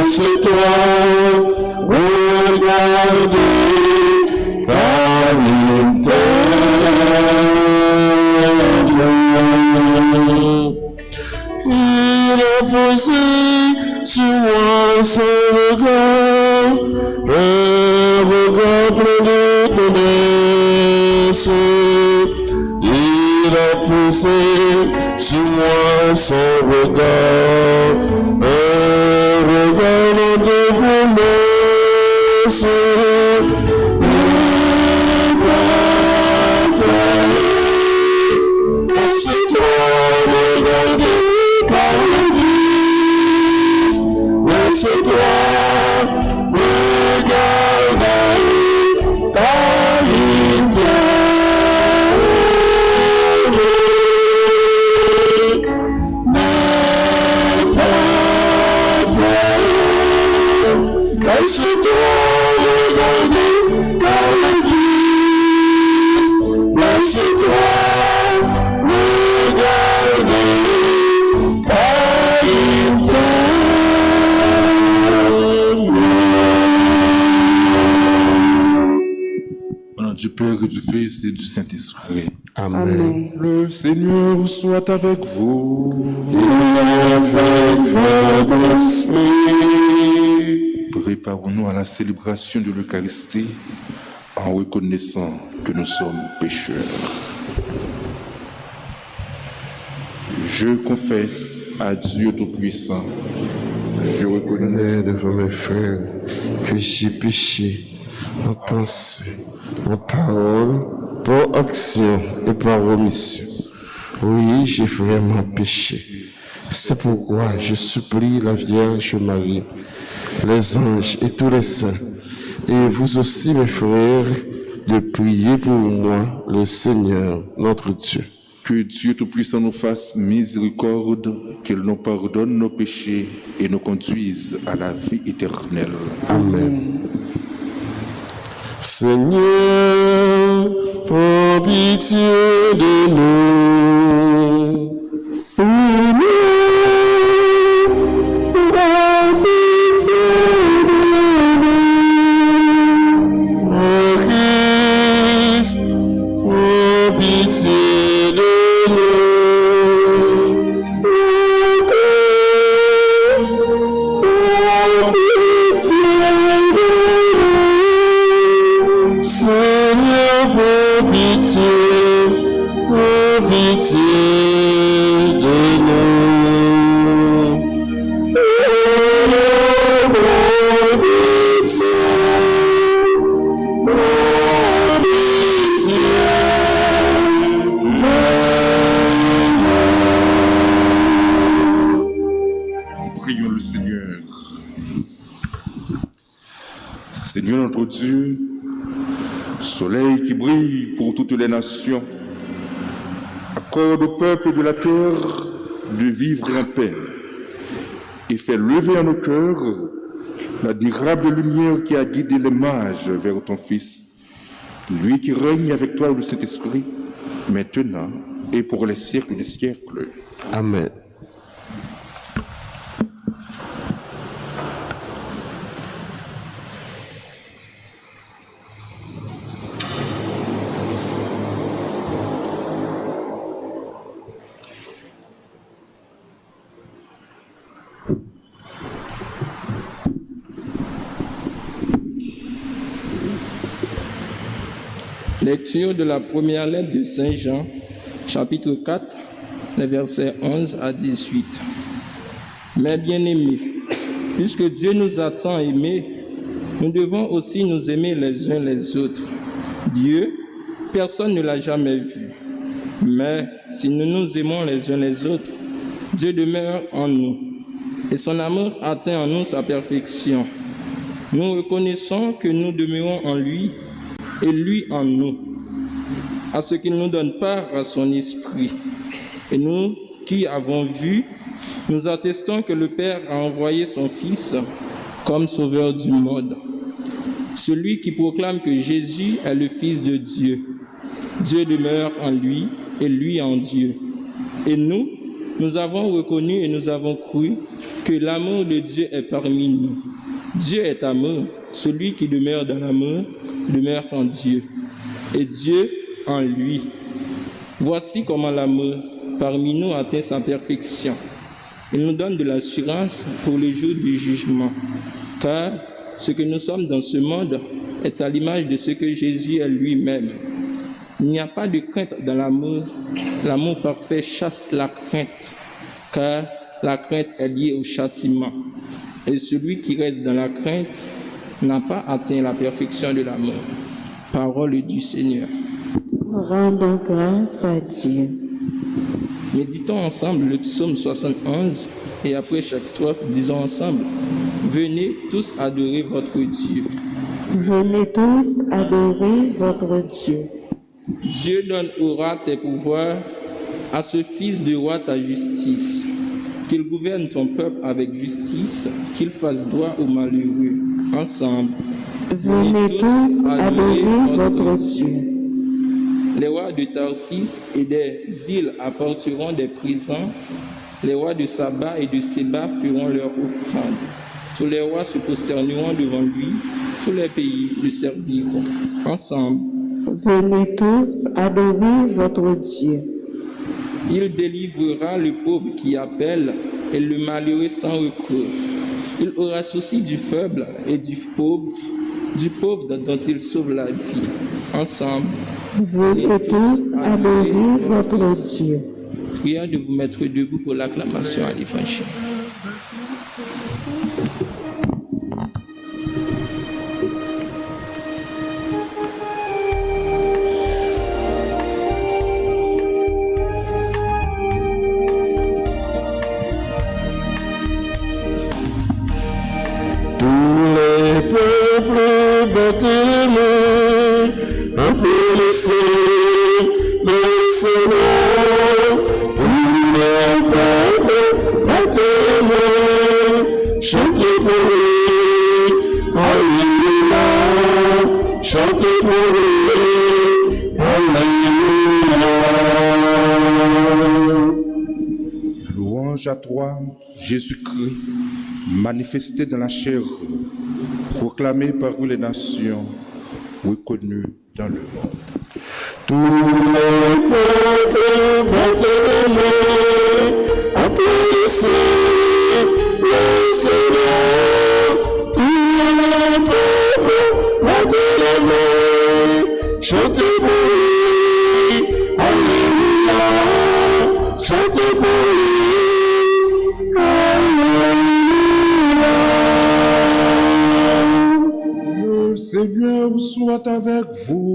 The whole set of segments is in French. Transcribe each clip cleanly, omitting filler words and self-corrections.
laisse-toi regarder par l'intérieur. Il a posé sur moi son regard, un regard plein de tendresse. Il a posé sur moi son regard, un regard de promesse. Du Père et du Fils et du Saint-Esprit. Amen. Le Seigneur soit avec vous. Et avec votre esprit. Préparons-nous à la célébration de l'Eucharistie en reconnaissant que nous sommes pécheurs. Je confesse à Dieu Tout-Puissant, je reconnais devant mes frères que j'ai péché en pensée, en parole, par action et par omission. Oui, j'ai vraiment péché. C'est pourquoi je supplie la Vierge Marie, les anges et tous les saints, et vous aussi mes frères, de prier pour moi, le Seigneur, notre Dieu. Que Dieu Tout-Puissant nous fasse miséricorde, qu'il nous pardonne nos péchés et nous conduise à la vie éternelle. Amen. Seigneur, prends pitié de nous. Seigneur, prends pitié de nous. Oh Christ, prends pitié de nous. Oh Christ, prends pitié de nous. Seigneur, prends pitié de nous. Seigneur, prends pitié Prions le Seigneur. Seigneur notre Dieu, soleil qui brille pour toutes les nations, accorde au peuple de la terre de vivre en paix et fait lever en nos cœurs l'admirable lumière qui a guidé les mages vers ton Fils, lui qui règne avec toi et le Saint-Esprit, maintenant et pour les siècles des siècles. Amen. Lecture de la première lettre de Saint Jean, chapitre 4, les versets 11 à 18. Mes bien-aimés, puisque Dieu nous a tant aimés, nous devons aussi nous aimer les uns les autres. Dieu, personne ne l'a jamais vu. Mais si nous nous aimons les uns les autres, Dieu demeure en nous, et son amour atteint en nous sa perfection. Nous reconnaissons que nous demeurons en lui, et lui en nous, à ce qu'il nous donne part à son esprit. Et nous qui avons vu, nous attestons que le Père a envoyé son Fils comme sauveur du monde. Celui qui proclame que Jésus est le Fils de Dieu. Dieu demeure en lui et lui en Dieu. Et nous avons reconnu et nous avons cru que l'amour de Dieu est parmi nous. Dieu est amour. Celui qui demeure dans l'amour demeure en Dieu, et Dieu en lui. Voici comment l'amour parmi nous atteint sa perfection. Il nous donne de l'assurance pour le jour du jugement, car ce que nous sommes dans ce monde est à l'image de ce que Jésus est lui-même. Il n'y a pas de crainte dans l'amour. L'amour parfait chasse la crainte, car la crainte est liée au châtiment. Et celui qui reste dans la crainte n'a pas atteint la perfection de l'amour. Parole du Seigneur. Rendons grâce à Dieu. Méditons ensemble le psaume 71 et après chaque strophe, disons ensemble: venez tous adorer votre Dieu. Venez tous adorer votre Dieu. Dieu donne au roi tes pouvoirs, à ce fils de roi ta justice. Qu'il gouverne ton peuple avec justice, qu'il fasse droit aux malheureux. Ensemble, venez tous adorer votre Dieu. Les rois de Tarsis et des îles apporteront des présents. Les rois de Saba et de Séba feront leur offrande. Tous les rois se prosterneront devant lui. Tous les pays le serviront. Ensemble, venez tous adorer votre Dieu. il délivrera le pauvre qui appelle et le malheureux sans recours. Il aura souci du faible et du pauvre dont il sauve la vie. Ensemble, venez tous adorer votre Dieu. prière de vous mettre debout pour l'acclamation à l'Évangile. Louange à toi, Jésus-Christ, manifesté dans la chair, proclamé par les nations, reconnu dans le monde. Tous les peuples battez les mains, applaudissez le Seigneur. Tous les peuples battez les mains, chantez pour lui, alléluia, chantez pour lui, alléluia. Le Seigneur soit avec vous.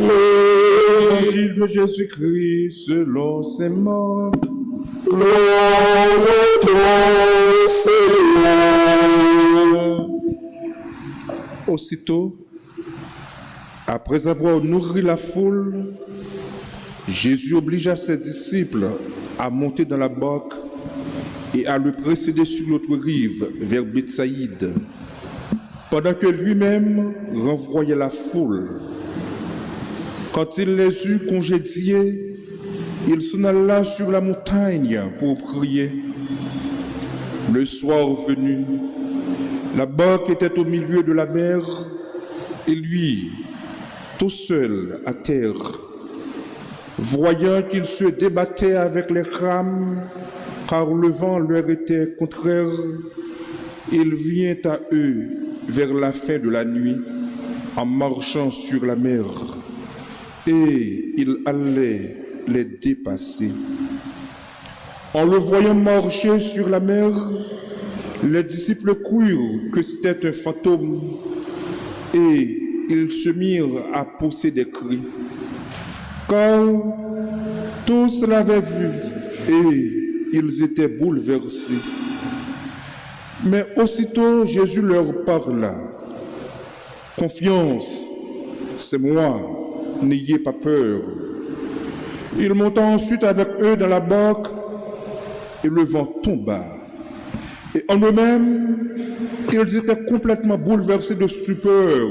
Évangile de Jésus-Christ selon ses marques. Gloire à toi, Seigneur. Aussitôt, après avoir nourri la foule, Jésus obligea ses disciples à monter dans la barque et à le précéder sur l'autre rive vers Bethsaïde, pendant que lui-même renvoyait la foule. Quand il les eut congédiés, il s'en alla sur la montagne pour prier. Le soir venu, la barque était au milieu de la mer et lui, tout seul à terre. Voyant qu'il se débattait avec les rames, car le vent leur était contraire, il vient à eux vers la fin de la nuit en marchant sur la mer, et il allait les dépasser. En le voyant marcher sur la mer, les disciples crurent que c'était un fantôme, et ils se mirent à pousser des cris, car tous l'avaient vu et ils étaient bouleversés. Mais aussitôt Jésus leur parla. « Confiance, c'est moi, n'ayez pas peur. » Il monta ensuite avec eux dans la barque et le vent tomba. Et en eux-mêmes, ils étaient complètement bouleversés de stupeur,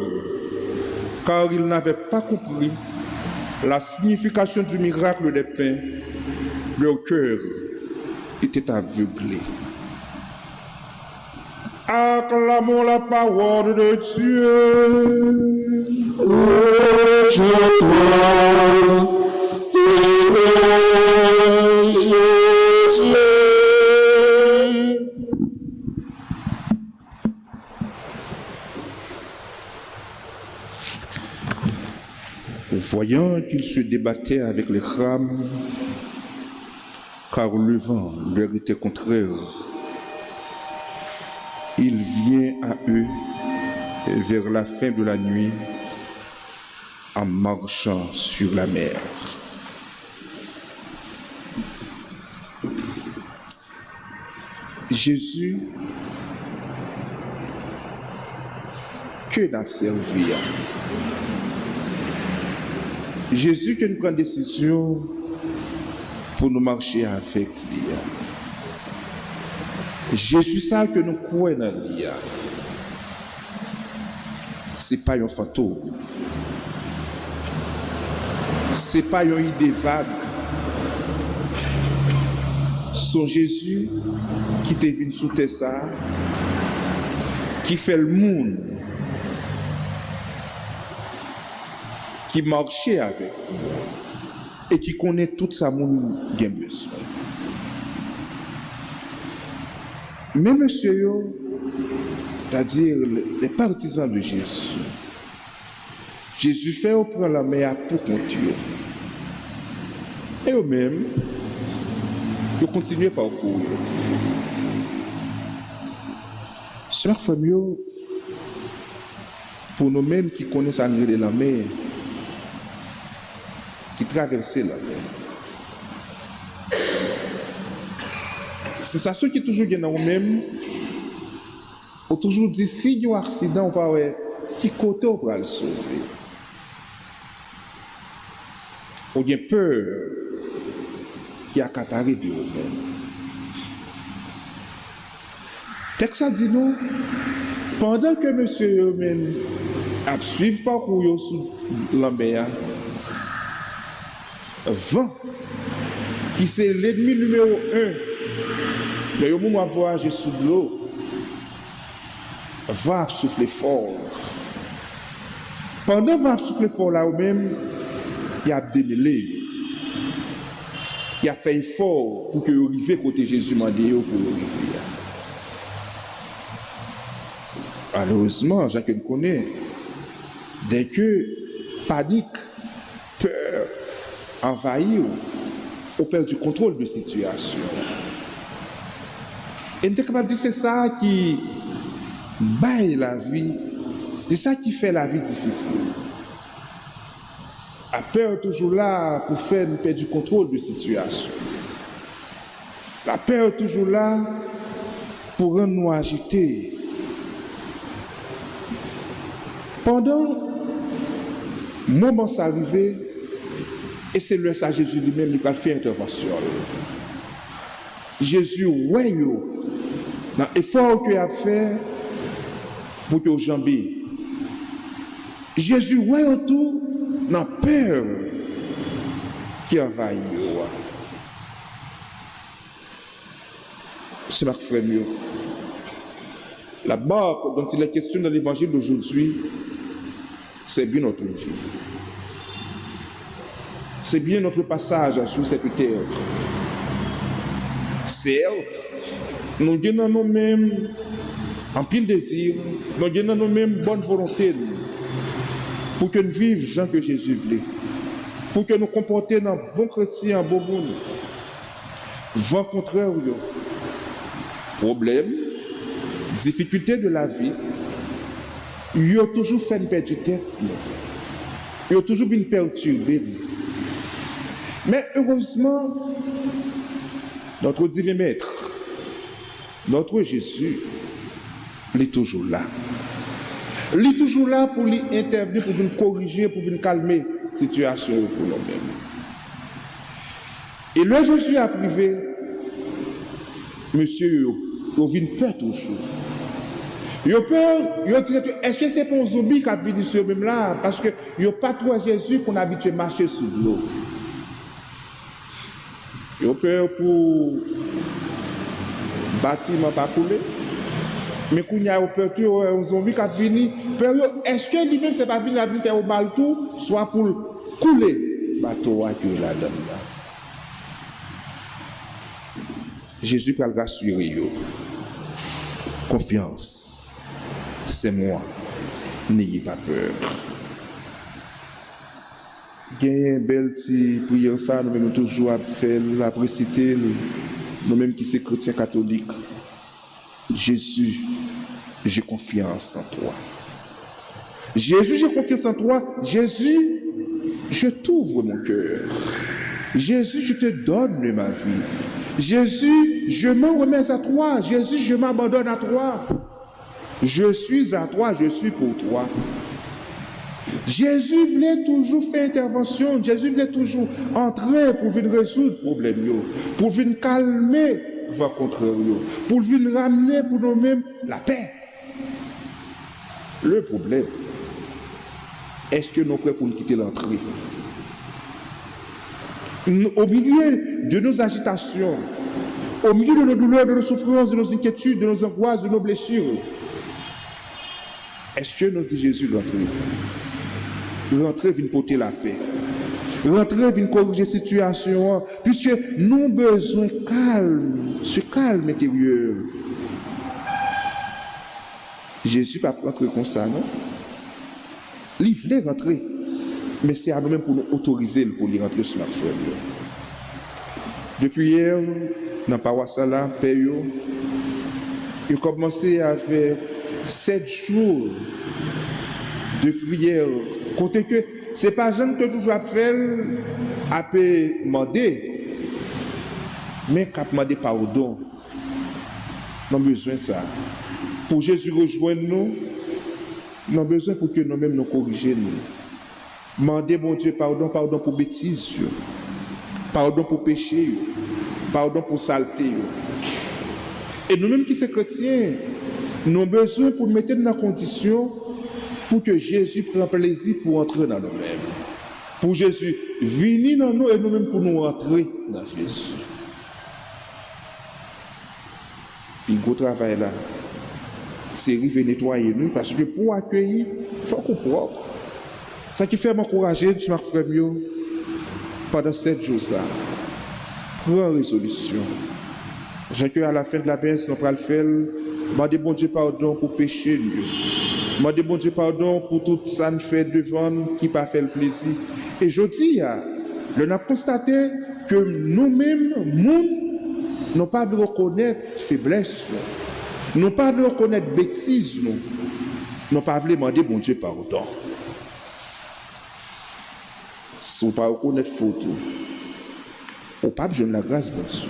car ils n'avaient pas compris la signification du miracle des pains Leur cœur était aveuglé. Acclamons la parole de Dieu. Je toi, Seigneur Jésus. Voyant qu'ils se débattaient avec les rames, car le vent leur était contraire, il vient à eux vers la fin de la nuit en marchant sur la mer. Jésus, que d'observer. Jésus qui nous prend décision pour nous marcher avec lui. Jésus ça que nous croyons dans lui. C'est pas un fantôme. C'est pas une idée vague. C'est Jésus qui t'est venu sous terre ça, qui fait le monde, qui marchait avec nous et qui connaît tout ça monde bien besoin. Mais monsieur, c'est-à-dire les partisans de Jésus, Jésus fait au prend la mer pour continuer. Et eux-mêmes, ils continuent par courir. Cela fait mieux pour nous-mêmes qui connaissent l'engrais de la mer, qui traversent la mer. C'est ça ce qui est toujours dans nous-mêmes. On toujours dit si il y a un accident, on va voir qui côté on va le sauver. On a peur qui accapare de nous-mêmes. Texte dit non, pendant que monsieur eux-mêmes a suivi parcours sous la mer, vent qui c'est l'ennemi numéro 1. Le moment où voyager sous l'eau, va souffler fort. Pendant que va souffler fort là ou même, il a démêlé. Il a fait effort pour que vous arriviez côté Jésus m'a dit pour arriver. Malheureusement, Jacques nous connaît. Dès que panique, peur envahit, on perd du contrôle de la situation. Et on est capable de dire c'est ça qui baille la vie, c'est ça qui fait la vie difficile. La peur est toujours là pour faire nous perdre du contrôle de la situation. La peur est toujours là pour rendre nous agités. Pendant le moment ça arrivé, et c'est le ça Jésus lui-même qui a fait intervention. Jésus, ouais, dans l'effort qu'il a fait pour que vous jambez. Jésus, ouais, tout dans la peur qui envahit. C'est ma frère mieux. La barque dont il est question dans l'évangile d'aujourd'hui, c'est bien notre vie. C'est bien notre passage sur cette terre. Certes, nous avons nous-mêmes en pile désir, nous avons nous-mêmes bonne volonté pour que nous vivions Jean que Jésus voulait, pour que nous comportions dans bon chrétien, en bon monde. Vent contraire, problème, difficulté de la vie, il a toujours fait une perte de tête, il a toujours une perturber. Mais heureusement, notre divin maître, notre Jésus, il est toujours là. Il est toujours là pour lui intervenir, pour venir corriger, pour venir calmer la situation pour nous-mêmes. Et le Jésus a privé, monsieur, il vient peur toujours. Il a peur, il a dit, est-ce que c'est pour un zombie qui a vécu sur même là? Parce qu'il n'y a pas trop Jésus qu'on a habitué à marcher sous l'eau. Ils ont peur pour bâtiment pas couler. Mais quand il y a peur que un zombie qui vient, est-ce que lui-même c'est pas venu à faire au mal tout, soit pour couler bateau qui est là-dedans. Jésus peut le rassurer. Confiance, c'est moi. N'ayez pas peur. Il y a une belle petite prière, ça, nous-mêmes toujours à faire, la préciter, nous-mêmes qui sommes chrétiens catholiques. Jésus, j'ai confiance en toi. Jésus, j'ai confiance en toi. Jésus, je t'ouvre mon cœur. Jésus, je te donne ma vie. Jésus, je m'en remets à toi. Jésus, je m'abandonne à toi. Je suis à toi, je suis pour toi. Jésus voulait toujours faire intervention. Jésus voulait toujours entrer pour venir résoudre le problème, pour venir calmer le vent contraire, pour venir ramener pour nous-mêmes la paix. Le problème, est-ce que nous sommes prêts pour nous quitter l'entrée? Au milieu de nos agitations, au milieu de nos douleurs, de nos souffrances, de nos inquiétudes, de nos angoisses, de nos blessures, est-ce que nous dit Jésus rentrer? Rentrer vient porter la paix. Rentrer vient corriger la situation, puisque nous avons besoin de calme, ce calme intérieur. Jésus ne va pas rentrer comme ça, non? Il voulait rentrer. Mais c'est à nous-mêmes pour nous autoriser pour lui rentrer sur notre frère. Depuis hier, dans la paroisse, Père, il a commencé à faire 7 jours de prière. Côté que ce n'est pas jeune que toujours à faire, à demander, mais qu'à demander pardon. Nous avons besoin de ça. Pour Jésus rejoindre nous, nous avons besoin pour que nous-mêmes nous corrigions. Mandez mon Dieu pardon pour bêtises, pardon pour péché, pardon pour saleté. Et nous-mêmes qui sommes chrétiens, nous avons besoin pour nous mettre dans la condition pour que Jésus prenne plaisir pour entrer dans nous-mêmes. Pour Jésus venir dans nous et nous-mêmes pour nous entrer dans Jésus. Puis le gros travail là, c'est arriver nettoyer nous parce que pour accueillir, il faut qu'on propre. Ça qui fait m'encourager, tu m'as frère mieux, pendant 7 jours ça. Prends résolution. J'ai que à la fin de la baisse, nous allons le faire. Demandez bon Dieu pardon pour pécher. Demandez bon Dieu pardon pour tout ça nous fait devant qui pas fait le plaisir. Et je dis, nous avons constaté que nous-mêmes, nous n'avons pas vu reconnaître faiblesse, nous n'avons pas vu reconnaître bêtises, nous n'avons pas vu demander bon Dieu pardon. Si vous ne reconnaître faute, vous ne pas besoin de la grâce, bon Dieu.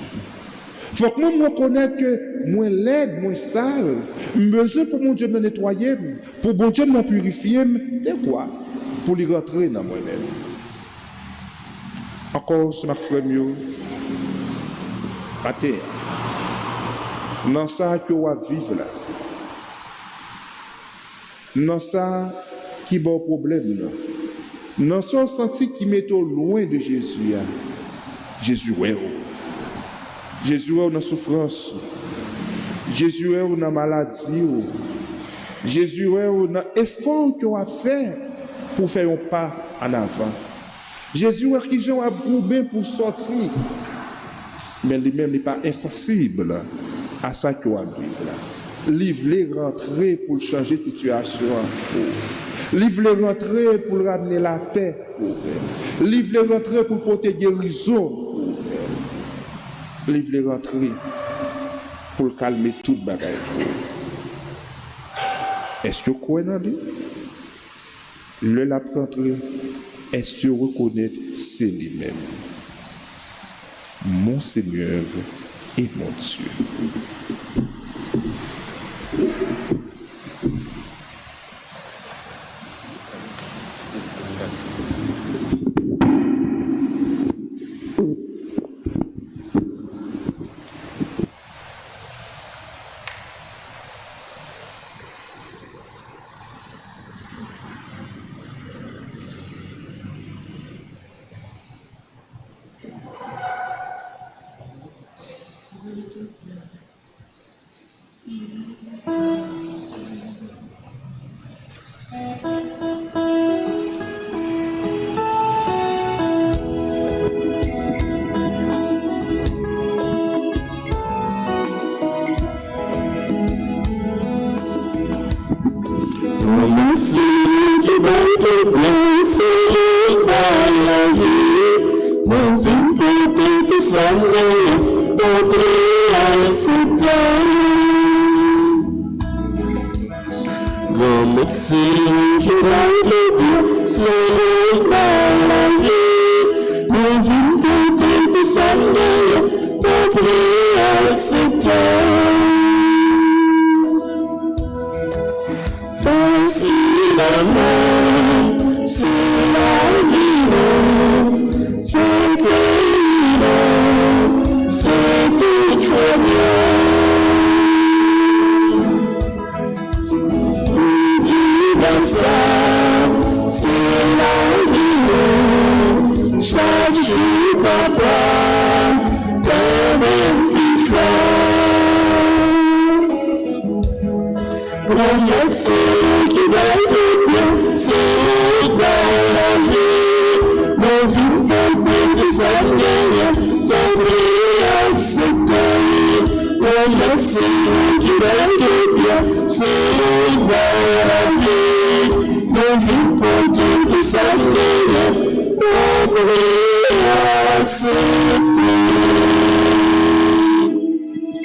Il faut que moi reconnaisse que moi laide, moi sale, j'ai besoin pour mon Dieu me nettoyer, pour mon Dieu me purifier, de quoi? Pour lui rentrer dans moi-même. Encore, ce ma frère mieux, à terre, dans ça que vous vivre là, dans ça qui est bon problème là. Dans ce senti qui met loin de Jésus, Jésus est où? Jésus est dans la souffrance. Jésus est dans la maladie. Jésus est dans l'effort qu'on a fait pour faire un pas en avant. Jésus est qui a goubé pour sortir. Mais lui-même n'est pas insensible à ça qu'on a vivre. Il voulait rentrer pour changer la situation. Il voulait rentrer pour ramener la paix pour elle. Il voulait rentrer pour porter guérison pour elle. Il voulait rentrer pour calmer toute bagaille. Est-ce que vous croyez dans lui? Le l'a rentré. Est-ce que vous reconnaissez c'est lui-même? Mon Seigneur et mon Dieu.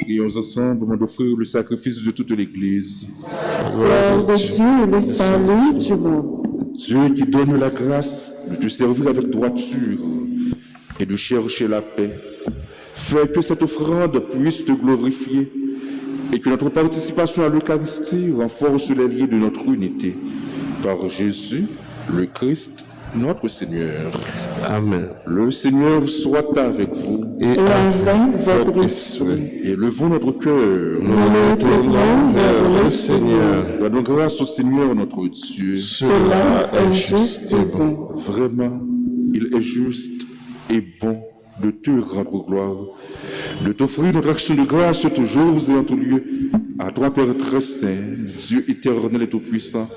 Prions ensemble d'offrir le sacrifice de toute l'Église. Gloire de Dieu et le salut du monde. Dieu qui donne la grâce de te servir avec droiture et de chercher la paix, fais que cette offrande puisse te glorifier et que notre participation à l'Eucharistie renforce les liens de notre unité. Par Jésus, le Christ, notre Seigneur. Amen. Le Seigneur soit avec vous. Et avec votre esprit. Élevons notre cœur. Nous nous tournons vers le Seigneur. Rendons grâce au Seigneur notre Dieu. Cela est juste et bon. Vraiment, il est juste et bon de te rendre gloire, de t'offrir notre action de grâce toujours et en tout lieu, à toi, Père très saint, Dieu éternel et tout-puissant,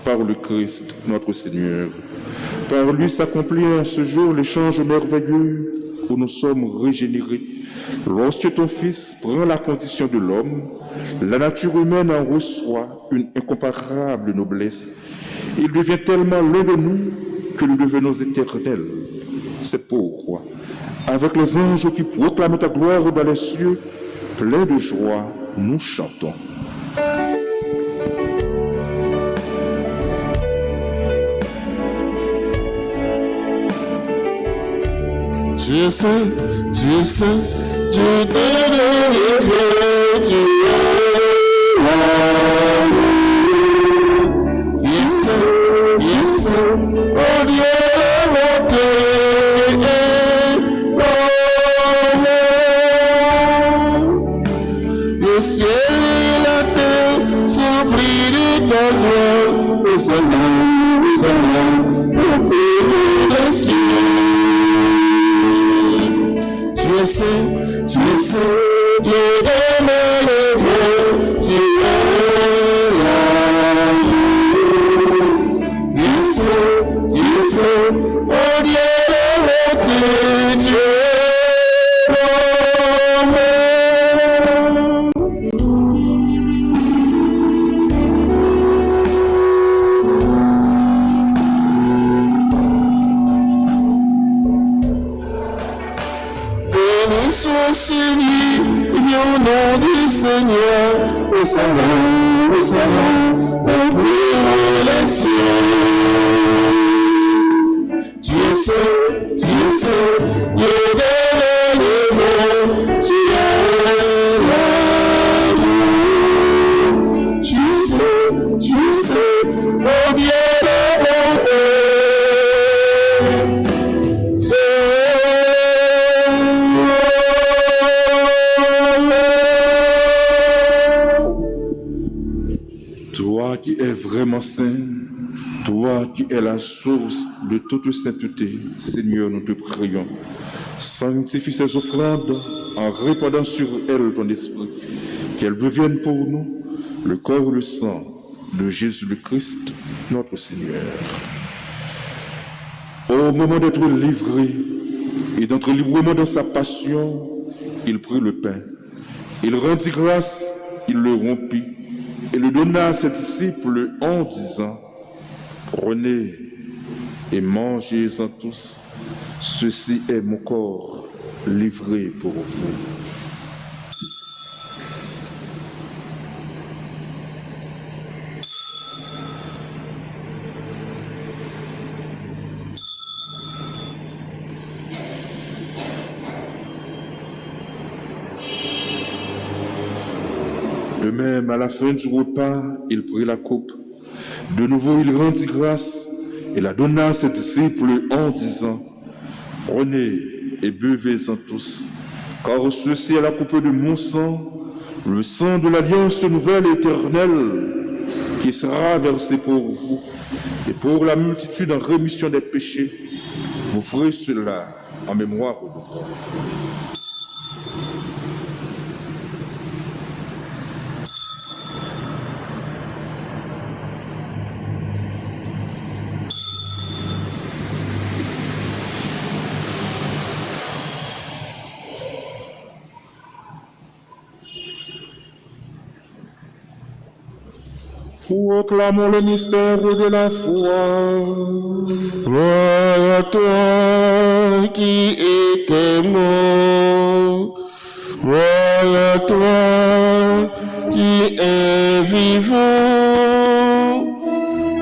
par le Christ, notre Seigneur. Par lui s'accomplit en ce jour l'échange merveilleux où nous sommes régénérés. Lorsque ton Fils prend la condition de l'homme, la nature humaine en reçoit une incomparable noblesse. Il devient tellement l'un de nous que nous devenons éternels. C'est pourquoi, avec les anges qui proclament ta gloire dans les cieux, pleins de joie, nous chantons. Tu es saint, Dieu te délivre, tu es là. Yes, oh Dieu de bonté, tu es là. Le ciel et la terre sont pris de ta gloire, Hosanna, au plus des cieux. Tu es saint, Dieu de m'élever, tu es là. Yes, oh Dieu de bonté, tu es là. Béni soit celui qui au nom du Seigneur, Hosanna, au plus haut des cieux. Dieu saint, Dieu de l'univers, tu es là. Tu sais, oh Dieu de bonté, tu Toi qui es vraiment saint, toi qui es la source de toute sainteté, Seigneur, nous te prions. Sanctifie ces offrandes en répandant sur elles ton esprit, qu'elle devienne pour nous le corps et le sang de Jésus le Christ, notre Seigneur. Au moment d'être livré et d'entrer librement dans sa passion, il prit le pain. Il rendit grâce, il le rompit et le donna à ses disciples en disant, « Prenez et mangez-en tous, ceci est mon corps livré pour vous. » De même, à la fin du repas, il prit la coupe. De nouveau, il rendit grâce et la donna à ses disciples en disant, « Prenez et buvez-en tous, car ceci est la coupe de mon sang, le sang de l'alliance nouvelle et éternelle, qui sera versé pour vous et pour la multitude en rémission des péchés. Vous ferez cela en mémoire de moi. » Proclamons le mystère de la foi. Gloire à toi qui étais mort. Gloire à toi qui est vivant.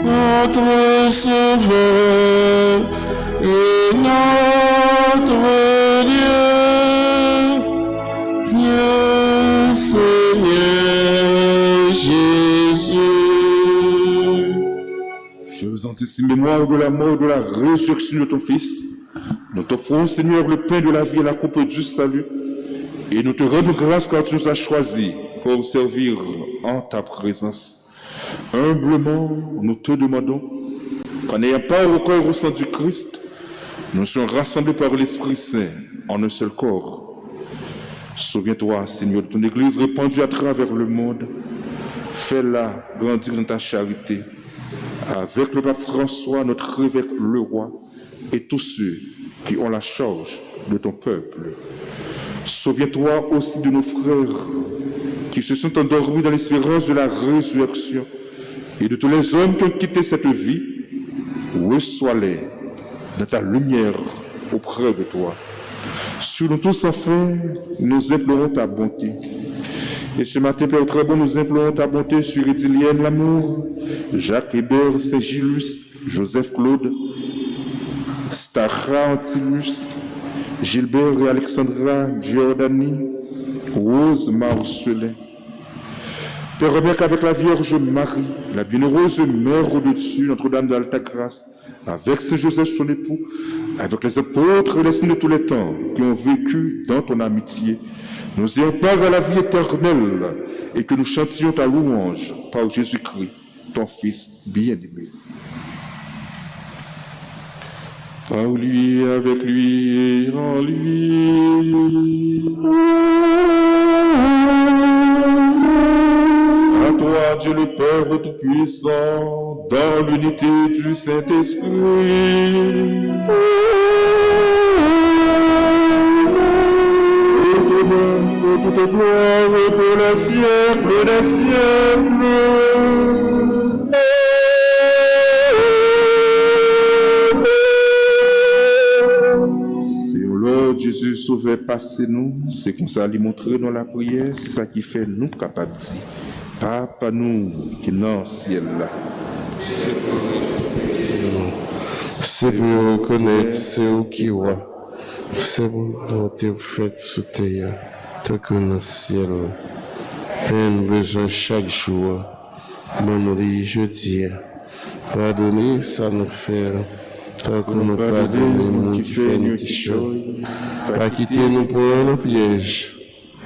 Notre Sauveur et notre Dieu. Viens, Seigneur Jésus. Faisant ici mémoire de la mort et de la résurrection de ton Fils, nous t'offrons, Seigneur, le pain de la vie et la coupe du salut, et nous te rendons grâce car tu nous as choisis pour servir en ta présence. Humblement, nous te demandons qu'en ayant part au corps et au sang du Christ, nous soyons rassemblés par l'Esprit Saint en un seul corps. Souviens-toi, Seigneur, de ton Église répandue à travers le monde. Fais-la grandir dans ta charité, avec le pape François, notre évêque, le roi, et tous ceux qui ont la charge de ton peuple. Souviens-toi aussi de nos frères qui se sont endormis dans l'espérance de la résurrection et de tous les hommes qui ont quitté cette vie. Reçois-les dans ta lumière auprès de toi. Sur nous tous, enfin, nous implorons ta bonté. Et ce matin, Père très bon, nous implorons ta bonté sur Étilienne Lamour, Jacques Hébert, Saint-Gilus, Joseph Claude, Stara Antilus, Gilbert et Alexandra Giordani, Rose Marcelin. Père, reviens qu'avec la Vierge Marie, la bienheureuse Mère au-dessus, Notre-Dame d'Alta Grâce, avec Saint Joseph son époux, avec les apôtres et les saints de tous les temps qui ont vécu dans ton amitié, nous ayons part à la vie éternelle et que nous chantions ta louange par Jésus-Christ, ton Fils bien-aimé. Par lui, avec lui et en lui. À toi, Dieu le Père Tout-Puissant, dans l'unité du Saint-Esprit. Toute gloire pour les siècles des siècles. Seigneur Jésus, sauvez, passez-nous. C'est comme ça, lui montrer dans la prière. C'est ça qui fait nous capables de dire. Papa, nous qui sommes dans le ciel là. C'est pour reconnaître, c'est où qui voit. C'est pour nous te faire sous terre. Tant que dans le ciel, peine besoin chaque jour, nous jeudi, pardonnez ça nous fait, tant que nous pardonnons qui fait nous qui choix, pas quitter nous pour le piège,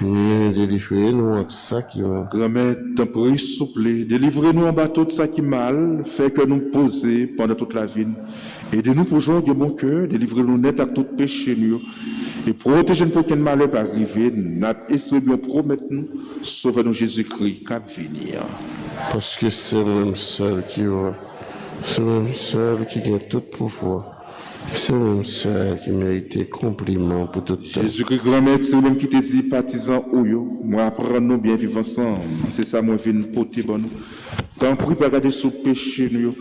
mais délivrez-nous de ça qui va. Grand-mère, t'en prie, souple, délivrez-nous en bateau de ça qui mal, fait que nous poser pendant toute la vie. Aidez-nous pour jouer de bon cœur, délivrez-nous net à tout péché, nous. Et protéger pour qu'un malheur pas arriver, notre esprit bien promettre nous, sauver-nous Jésus-Christ, cap venir. Parce que c'est le même seul qui va, c'est le même seul qui gagne tout pouvoir. C'est le même seul qui mérite compliment pour tout le temps. Jésus-Christ, grand maître, c'est lui qui te dit, partisans ou yo, moi apprendre nous bien vivre ensemble. C'est ça, moi, viens nous porter bon nous. Tant pis, pas garder sous péché nous.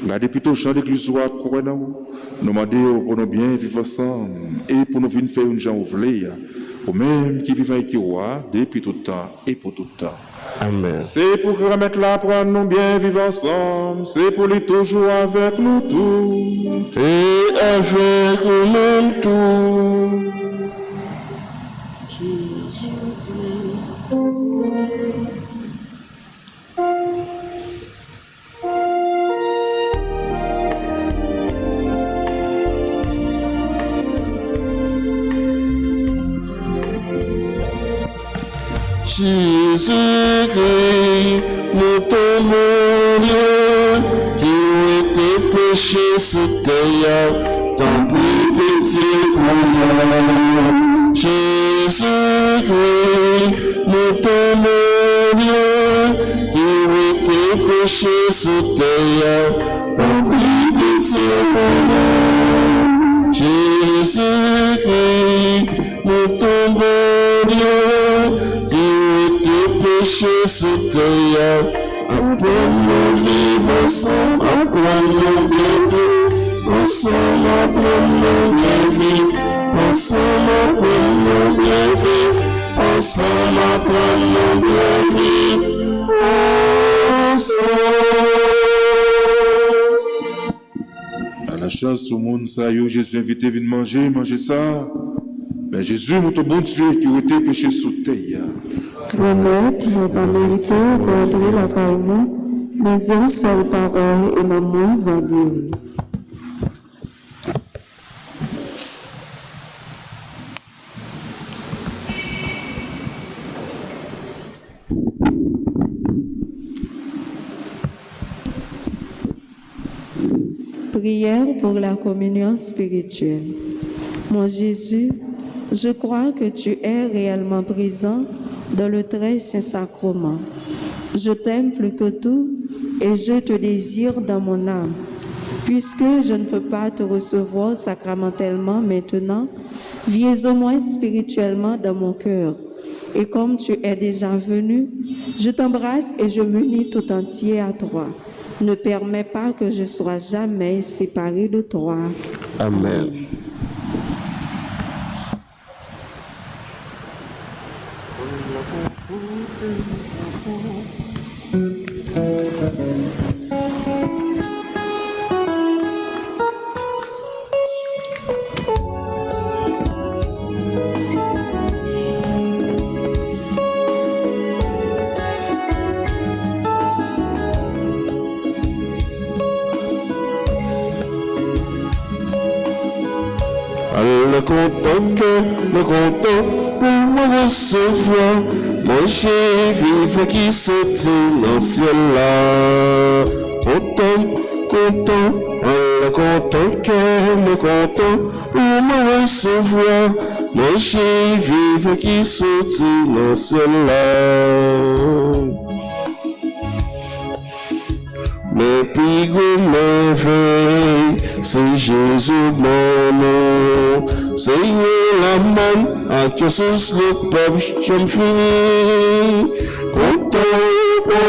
Gardez plutôt Jean d'église ou à quoi nous. Nous demander pour nous bien vivre ensemble. Et pour nous venir faire une gens ouvlée. Ou même qui vivent avec qui roi, depuis tout le temps et pour tout le temps. Amen. C'est pour que remettre là, pour nous bien vivre ensemble. C'est pour lui toujours avec nous tous. Et avec nous tout. Jésus-Christ, nous tombons Dieu, qui était péché sous terre, tant pis pitié pour nous. Jésus-Christ, nous tombons Dieu, qui était péché sous terre, tant pis pitié pour nous. Jésus-Christ, nous tombons Dieu, péché sous terre, apprends-nous vivre ensemble, apprends-nous bien vivre, ensemble apprends-nous bien vivre, ensemble apprends-nous bien vivre, ensemble apprends-nous bien vivre, ensemble. À la chance tout le monde, ça, yo, Jésus invité, viens manger ça. Mais Jésus, notre bon Dieu, qui a été péché sous terre. Grand maître, je n'ai pas mérité d'entrer la caille, mais dis une seule parole et maman va guérir. Prière pour la communion spirituelle. Mon Jésus, je crois que tu es réellement présent dans le très saint sacrement. Je t'aime plus que tout et je te désire dans mon âme. Puisque je ne peux pas te recevoir sacramentellement maintenant, viens au moins spirituellement dans mon cœur. Et comme tu es déjà venu, je t'embrasse et je m'unis tout entier à toi. Ne permets pas que je sois jamais séparé de toi. Amen. Le content pour me recevoir, manger, vivre qui sortit dans le ciel là. Content, le content pour me recevoir, manger, vivre qui sortit dans le ciel là. Mais puis merveille, c'est Jésus mon nom. Seigneur la main, à que ce le peuple j'aime fini. Content, pour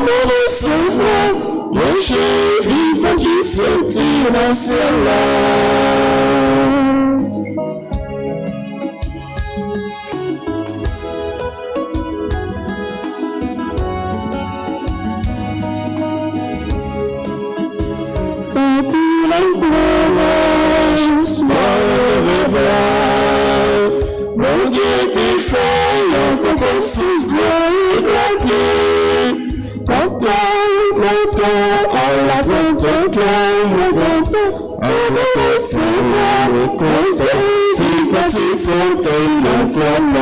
me recevoir. Mon cher vivant qui sortit dans le ciel là. Mon Dieu t'es fait, encore sous éclaté. Content, Allah content, Allah c'est moi le conseil, si petit santé dans sa main.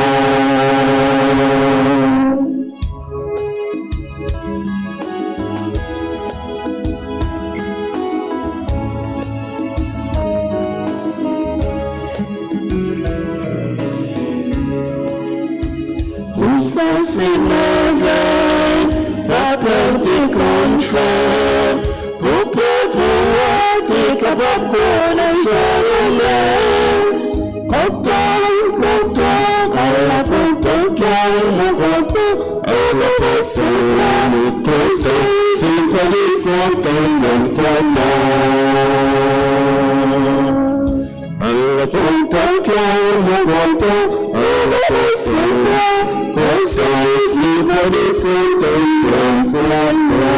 ça c'est merveille, la peur t'es qu'on fait, pour pouvoir t'es capable qu'on a jamais. Content, Allah content, calme, content, elle a passé le passé, c'est pas des centaines de Satan. Allah content, calme, content, elle a passé le passé, c'est pas des centaines de Satan.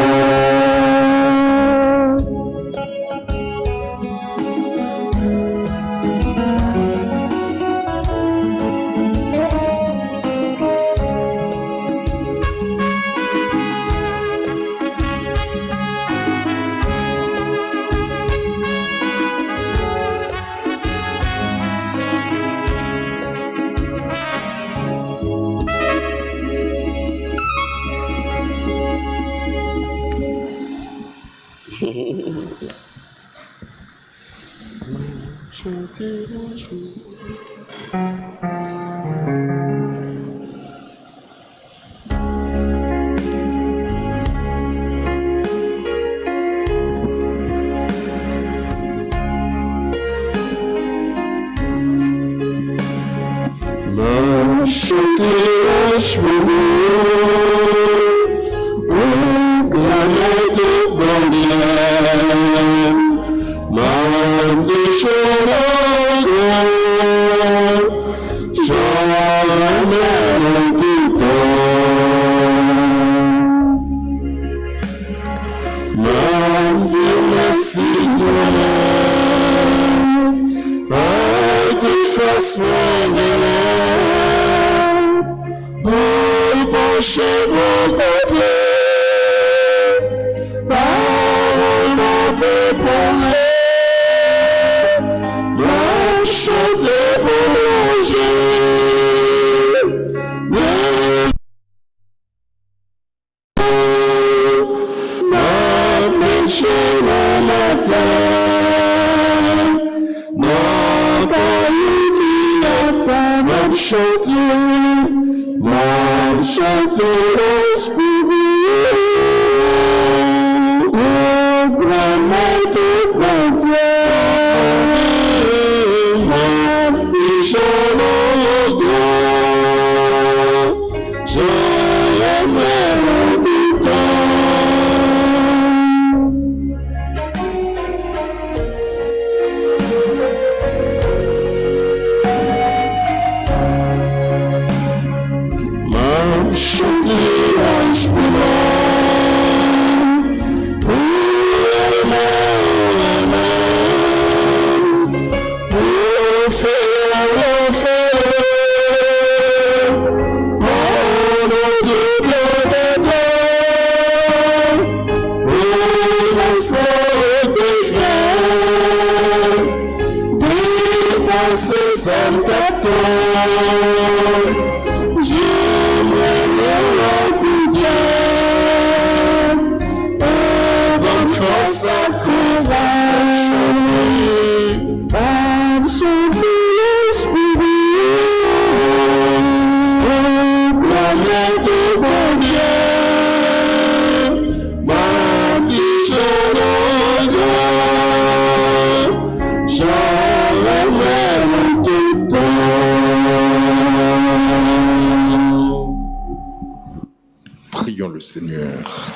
Prions le Seigneur.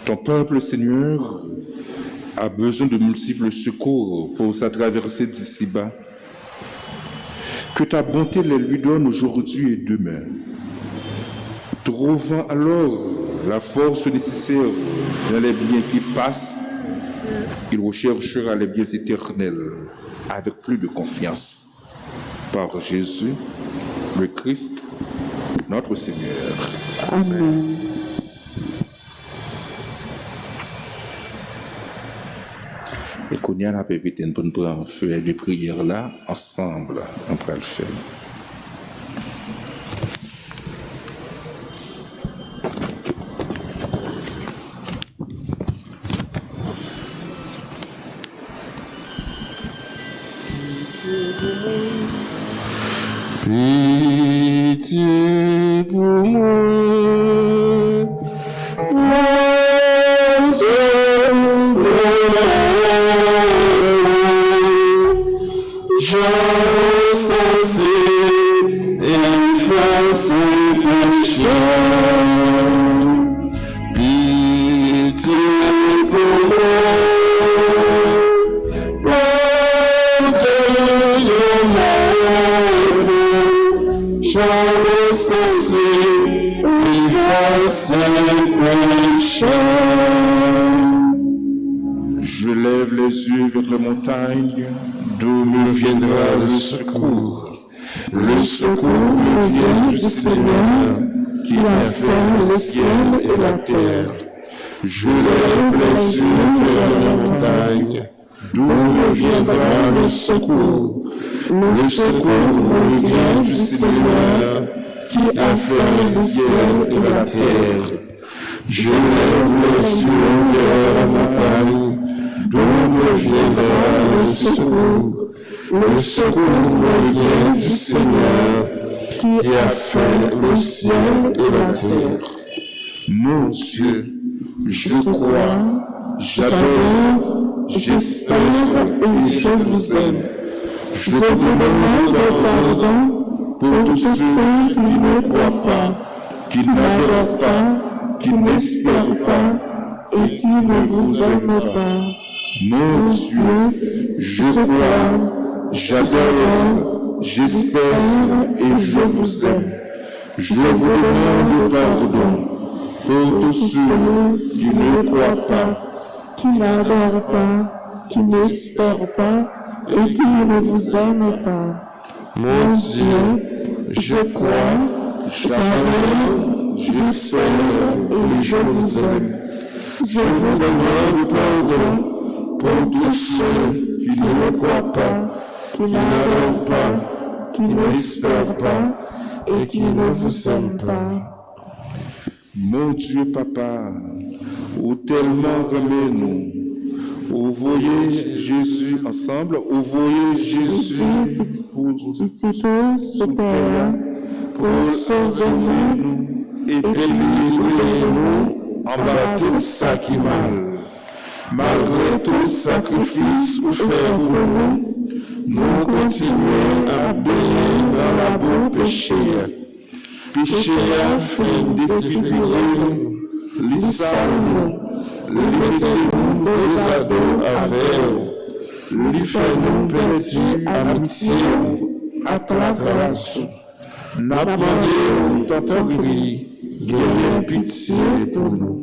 Ton peuple, Seigneur, a besoin de multiples secours pour sa traversée d'ici-bas. Que ta bonté les lui donne aujourd'hui et demain. Trouvant alors la force nécessaire dans les biens qui passent, il recherchera les biens éternels avec plus de confiance. Par Jésus, le Christ, notre Seigneur. Amen. Et qu'on y a la pépite, on prend feu de prière là, ensemble, on peut le faire. Puis pitié pour moi. Je lève les yeux vers les montagnes, d'où me viendra le secours. Le secours me vient du Seigneur, qui a fait le ciel et la terre. Je lève les yeux vers les montagnes, d'où me viendra le secours. Le secours me vient du Seigneur, qui a fait le ciel et la terre. Je lève les yeux vers la montagne, d'où me viendra le secours. Le secours me vient du Seigneur, qui a fait le ciel et la terre. Mon Dieu, je crois, j'adore, j'espère et je vous aime. Je vous demande pardon pour tous ceux qui ne croient pas, qui n'adorent pas, qui n'espèrent pas et qui ne vous aiment pas. Mon Dieu, je crois, j'adore, j'espère et je vous aime. Je vous demande pardon pour tous ceux qui ne croient pas, qui n'adorent pas, qui n'espèrent pas et qui ne vous aiment pas. Mon Dieu, je crois, j'adore, j'espère et je vous aime. Je vous demande pardon pour tous ceux qui ne croient pas, qui n'adorent pas, qui n'espèrent pas et qui ne vous aiment pas. Mon Dieu, Papa, où tellement remets-nous, où voyez Jésus ensemble, où voyez Jésus pour sauver-nous et délivrer-nous en bas tout ça qui mal. Malgré tout sacrifice ou fait pour nous, nous continuons à baigner dans la boue péché. Péché a fait défigurer nous, lissons-nous, limitez-nous nos ados avec nous, lui fait-nous perdre amitié à la grâce. N'a pas demandé tant gris, gagnez pitié pour nous.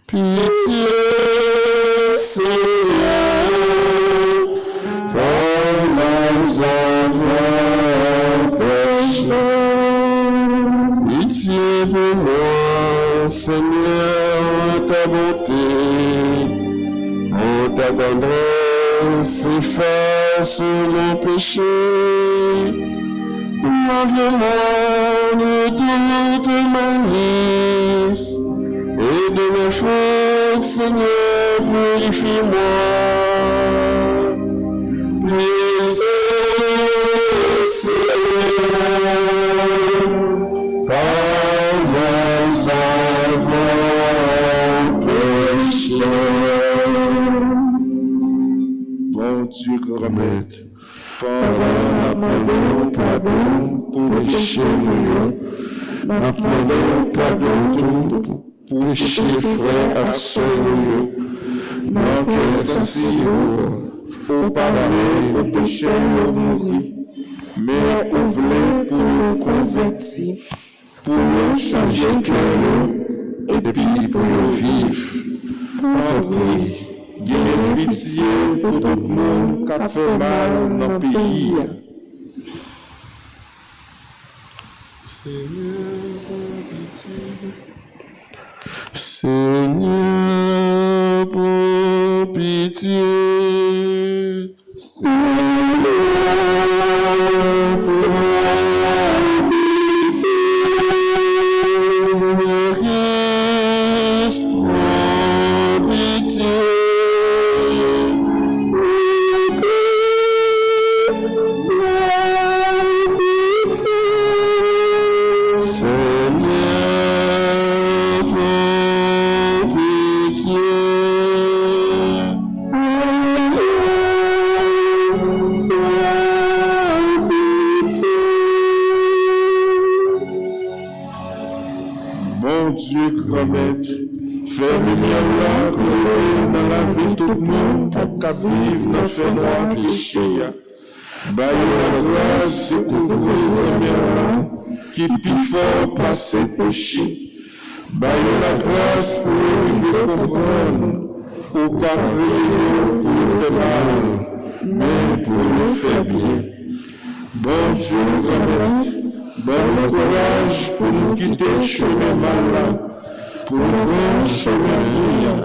Pitié, Seigneur, pour nos enfants pécheurs. Pitié pour moi, Seigneur, ta bonté, oh ta tendresse efface mon péché. Lave-moi de toute malice et de mes fautes, Seigneur, purifie-moi. Brisez, Seigneur, par nos enfants pécheurs. Bon Dieu, grand maître, pardon pour péché nous, pardon pour péché frère à sœur nous, dans quel sens pour pardonner aux pécheurs mourir, mais ouvrez pour nous convertir, pour nous changer cœur et puis pour nous vivre. Tant pis, gagnez pitié pour tout le monde qui a fait mal dans le pays. Seigneur, pour pitié. Seigneur, pour pitié. Christ, pour pitié. Christ, grand-maître, fais lumière là, glorieux dans la vie tout le monde, qu'à vivre dans le fait noir péché. Baille la grâce, découvrir lumière là, qui plus fort passe péché. Baille la grâce pour arriver comprendre, pour pas prier pour nous faire mal, mais pour nous faire bien. Bon Dieu, grand-maître, bon courage pour nous quitter le chemin mal, pour nous prendre chemin bien,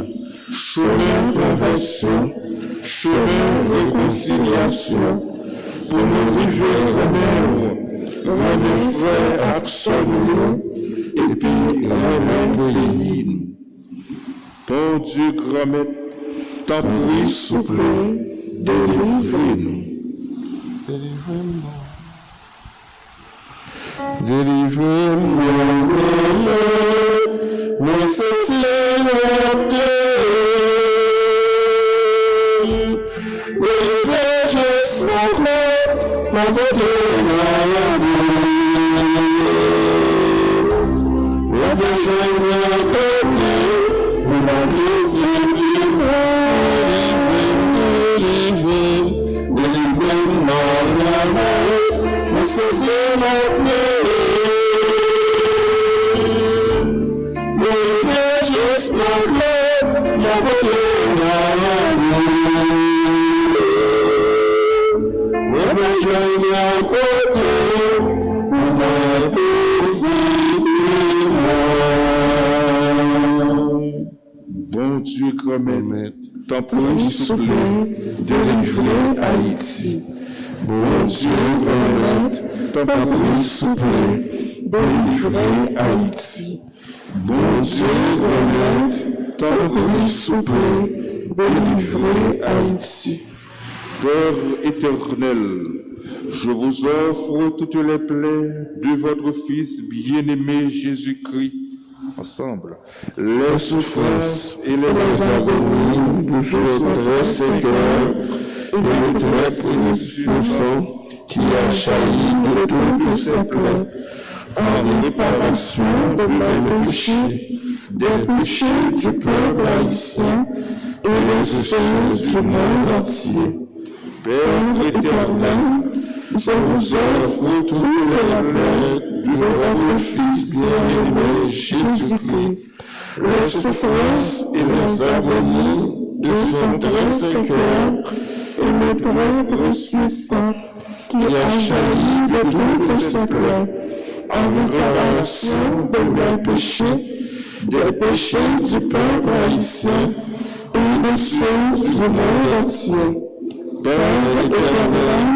chemin conversion, chemin réconciliation, pour nous arriver remettre frère action et puis remettre pays. Bon Dieu, grand-maître, t'en prie, s'il vous plaît, délivrez-nous. Délivrez-moi, moi c'est je sens ma beauté la besoin de côté, vous délivrez-moi, moi c'est mon Bon Dieu, grand-maître, t'en prie, s'il vous plaît, délivrez Haïti. Bon Dieu, grand-maître, t'en prie, s'il vous plaît, délivrez Haïti. Bon Dieu, grand-maître, t'en prie, s'il vous plaît, délivrez Haïti. Père éternel, je vous offre toutes les plaies de votre Fils bien-aimé Jésus-Christ, ensemble, les souffrances et les agonies de votre Saint-Cœur et le très précieux enfant qui a jailli de toutes ses plaies, en réparation de mes péchés, des péchés du peuple haïtien et les ceux du monde entier. Père éternel, je vous offre toutes les plaies de votre Fils bien-aimé Jésus-Christ, les souffrances et les agonies de son très Saint-Cœur et le très précieux sang qui a jailli de toutes ses plaies, en réparation de mes péchés, des péchés du peuple haïtien et de ceux du monde entier. Père éternel,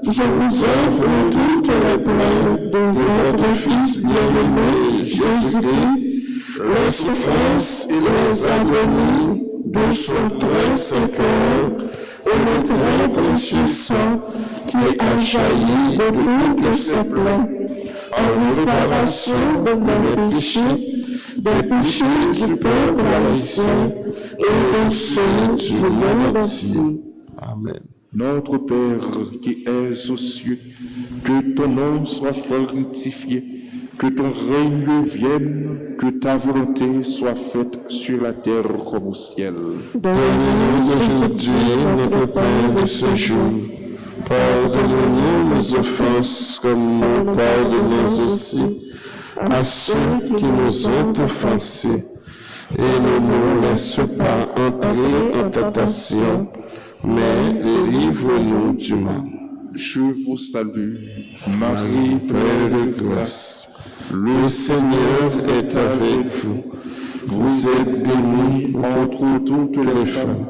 je vous offre toutes les plaies de votre Fils bien-aimé Jésus-Christ, les souffrances et les agonies de son très Saint-Cœur et le très précieux sang qui a jailli de toutes ses plaies, en réparation de mes péchés, des péchés du peuple haïtien et de ceux du monde entier. Amen. Notre Père qui es aux cieux, que ton nom soit sanctifié, que ton règne vienne, que ta volonté soit faite sur la terre comme au ciel. Donne-nous aujourd'hui notre pain de ce jour. Pardonne-nous nos offenses comme nous pardonnons aussi à ceux qui nous ont offensés. Et ne nous laisse pas entrer en tentation, mais délivre-nous du mal. Je vous salue, Marie, pleine de grâce. Le Seigneur est avec vous. Vous êtes bénie entre toutes les femmes,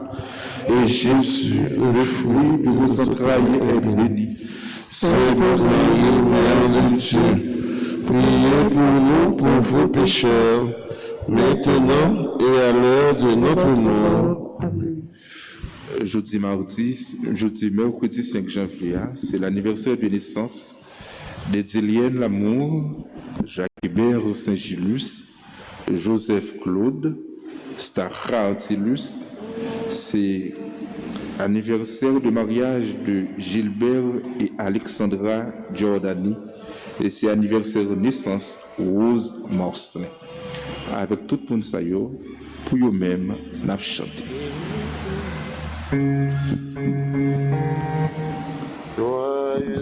et Jésus, le fruit de vos entrailles, est béni. Sainte Marie, Mère de Dieu, priez pour nous pauvres pécheurs, maintenant et à l'heure de notre mort. Amen. Jeudi mercredi 5 janvier, c'est l'anniversaire de naissance d'Édélienne Lamour, Jacques-Hébert Saint-Gilus, Joseph Claude, Stara Antilus. C'est anniversaire de mariage de Gilbert et avec tout le monde ça yo, pour eux-mêmes, n'a chanté. Joyeux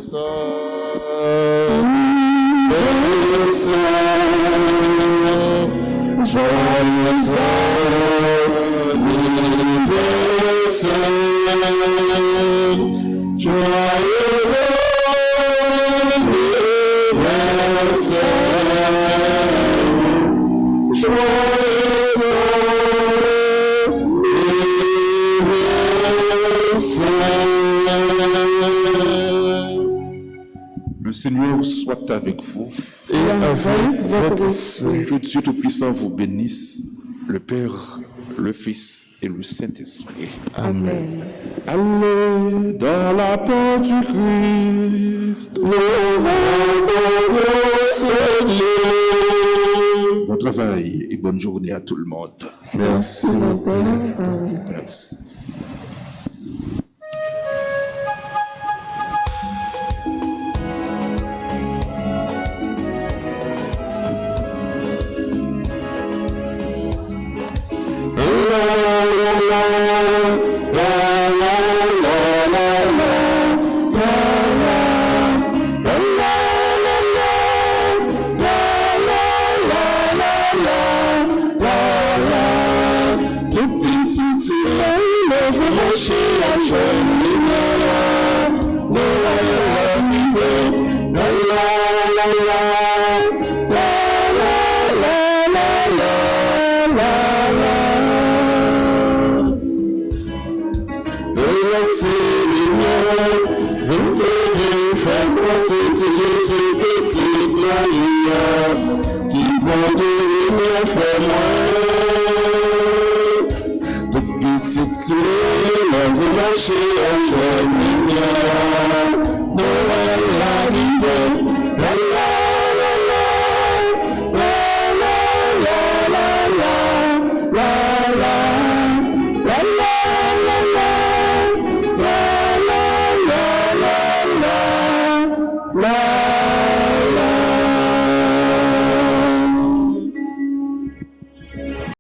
Le Seigneur soit avec vous. et avec votre esprit. Que Dieu Tout-Puissant vous bénisse, le Père, le Fils et le Saint-Esprit. Amen. Allez dans la paix du Christ, Bon travail et bonne journée à tout le monde. merci. Mon Père, Paris. Merci. La